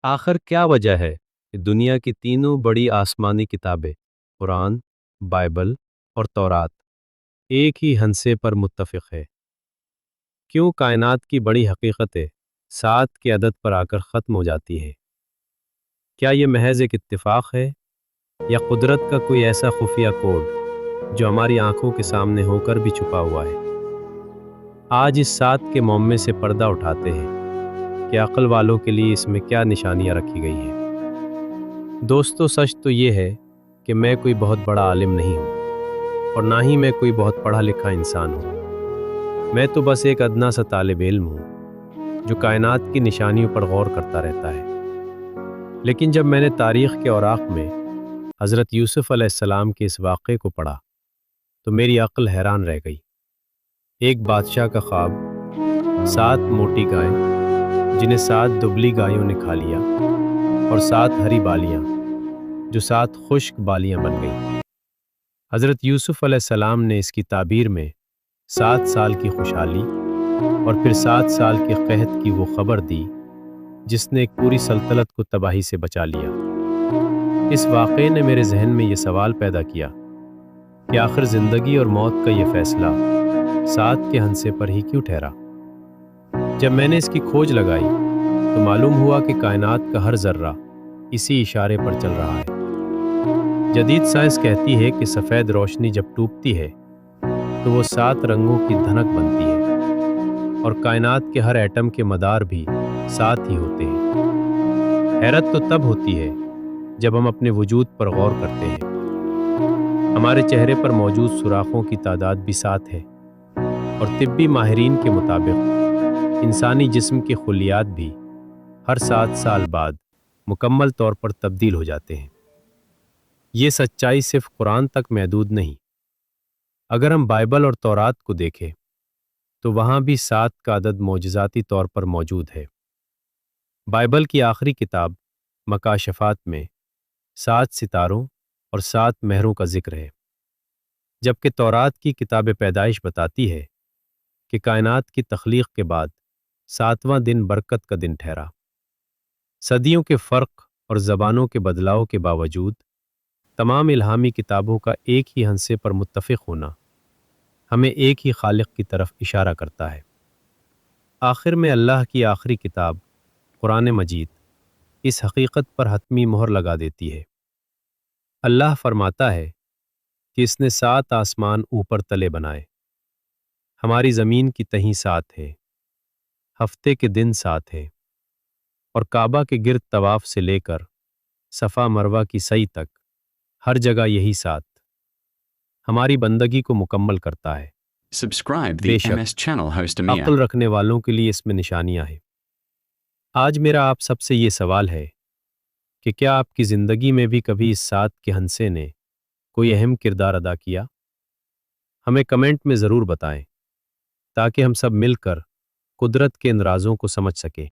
آخر کیا وجہ ہے کہ دنیا کی تینوں بڑی آسمانی کتابیں قرآن، بائبل اور تورات ایک ہی ہنسے پر متفق ہے؟ کیوں کائنات کی بڑی حقیقتیں 7 کے عدد پر آ کر ختم ہو جاتی ہے؟ کیا یہ محض ایک اتفاق ہے یا قدرت کا کوئی ایسا خفیہ کوڈ جو ہماری آنکھوں کے سامنے ہو کر بھی چھپا ہوا ہے؟ آج اس 7 کے معمے سے پردہ اٹھاتے ہیں کہ عقل والوں کے لیے اس میں کیا نشانیاں رکھی گئی ہیں۔ دوستو، سچ تو یہ ہے کہ میں کوئی بہت بڑا عالم نہیں ہوں اور نہ ہی میں کوئی بہت پڑھا لکھا انسان ہوں۔ میں تو بس ایک ادنا سا طالب علم ہوں جو کائنات کی نشانیوں پر غور کرتا رہتا ہے۔ لیکن جب میں نے تاریخ کے اوراق میں حضرت یوسف علیہ السلام کے اس واقعے کو پڑھا تو میری عقل حیران رہ گئی۔ ایک بادشاہ کا خواب، 7 موٹی گائیں جنہیں 7 دبلی گایوں نے کھا لیا، اور 7 ہری بالیاں جو 7 خشک بالیاں بن گئیں۔ حضرت یوسف علیہ السلام نے اس کی تعبیر میں 7 سال کی خوشحالی اور پھر 7 سال کے قحط کی وہ خبر دی جس نے ایک پوری سلطنت کو تباہی سے بچا لیا۔ اس واقعے نے میرے ذہن میں یہ سوال پیدا کیا کہ آخر زندگی اور موت کا یہ فیصلہ 7 کے ہنسے پر ہی کیوں ٹھہرا؟ جب میں نے اس کی کھوج لگائی تو معلوم ہوا کہ کائنات کا ہر ذرہ اسی اشارے پر چل رہا ہے۔ جدید سائنس کہتی ہے کہ سفید روشنی جب ٹوٹتی ہے تو وہ 7 رنگوں کی دھنک بنتی ہے، اور کائنات کے ہر ایٹم کے مدار بھی 7 ہی ہوتے ہیں۔ حیرت تو تب ہوتی ہے جب ہم اپنے وجود پر غور کرتے ہیں۔ ہمارے چہرے پر موجود سوراخوں کی تعداد بھی 7 ہے، اور طبی ماہرین کے مطابق انسانی جسم کے خلیات بھی ہر 7 سال بعد مکمل طور پر تبدیل ہو جاتے ہیں۔ یہ سچائی صرف قرآن تک محدود نہیں۔ اگر ہم بائبل اور تورات کو دیکھیں تو وہاں بھی 7 کا عدد معجزاتی طور پر موجود ہے۔ بائبل کی آخری کتاب مکاشفات میں 7 ستاروں اور 7 مہروں کا ذکر ہے، جبکہ تورات کی کتاب پیدائش بتاتی ہے کہ کائنات کی تخلیق کے بعد 7واں دن برکت کا دن ٹھہرا۔ صدیوں کے فرق اور زبانوں کے بدلاؤ کے باوجود تمام الہامی کتابوں کا ایک ہی ہنسے پر متفق ہونا ہمیں ایک ہی خالق کی طرف اشارہ کرتا ہے۔ آخر میں اللہ کی آخری کتاب قرآن مجید اس حقیقت پر حتمی مہر لگا دیتی ہے۔ اللہ فرماتا ہے کہ اس نے 7 آسمان اوپر تلے بنائے، ہماری زمین کی تہیں 7 ہے، ہفتے کے دن 7 ہے، اور کعبہ کے گرد طواف سے لے کر صفا مروہ کی سعی تک ہر جگہ یہی 7 ہماری بندگی کو مکمل کرتا ہے۔ بے شک عقل رکھنے والوں کے لیے اس میں نشانیاں ہیں۔ آج میرا آپ سب سے یہ سوال ہے کہ کیا آپ کی زندگی میں بھی کبھی اس 7 کے ہنسے نے کوئی اہم کردار ادا کیا؟ ہمیں کمنٹ میں ضرور بتائیں تاکہ ہم سب مل کر قدرت کے ان رازوں کو سمجھ سکیں۔